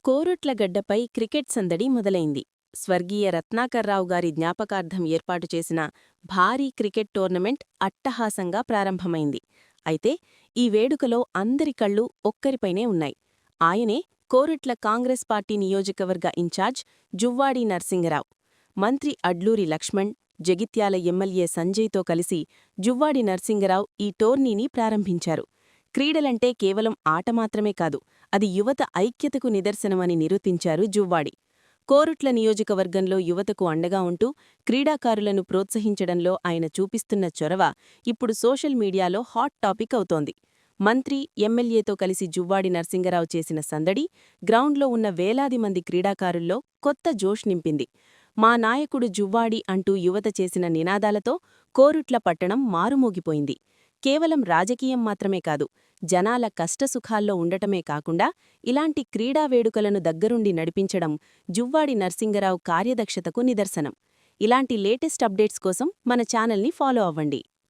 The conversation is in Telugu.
కోరుట్లగడ్డపై క్రికెట్ సందడి మొదలైంది. స్వర్గీయ రత్నాకర్రావు గారి జ్ఞాపకార్థం ఏర్పాటు చేసిన భారీ క్రికెట్ టోర్నమెంట్ అట్టహాసంగా ప్రారంభమైంది. అయితే ఈ వేడుకలో అందరి కళ్ళు ఒక్కరిపైనే ఉన్నాయి. ఆయనే కోరుట్ల కాంగ్రెస్ పార్టీ నియోజకవర్గ ఇన్ఛార్జ్ జువ్వాడి నర్సింగరావు. మంత్రి అడ్లూరి లక్ష్మణ్, జగిత్యాల ఎమ్మెల్యే సంజయ్తో కలిసి జువ్వాడి నర్సింగరావు ఈ టోర్నీని ప్రారంభించారు. క్రీడలంటే కేవలం ఆట మాత్రమే కాదు, అది యువత ఐక్యతకు నిదర్శనమని నిరూపించారు జువ్వాడి. కోరుట్ల నియోజకవర్గంలో యువతకు అండగా ఉంటూ క్రీడాకారులను ప్రోత్సహించడంలో ఆయన చూపిస్తున్న చొరవ ఇప్పుడు సోషల్ మీడియాలో హాట్ టాపిక్ అవుతోంది. మంత్రి, ఎమ్మెల్యేతో కలిసి జువ్వాడి నర్సింగరావు చేసిన సందడి గ్రౌండ్లో ఉన్న వేలాది మంది క్రీడాకారుల్లో కొత్త జోష్ నింపింది. మా నాయకుడు జువ్వాడి అంటూ యువత చేసిన నినాదాలతో కోరుట్ల పట్టణం మారుమోగిపోయింది. కేవలం రాజకీయం మాత్రమే కాదు, జనాల కష్టసుఖాల్లో ఉండటమే కాకుండా ఇలాంటి క్రీడా వేడుకలను దగ్గరుండి నడిపించడం జువ్వాడి నర్సింగరావు కార్యదక్షతకు నిదర్శనం. ఇలాంటి లేటెస్ట్ అప్డేట్స్ కోసం మన ఛానల్ని ఫాలో అవ్వండి.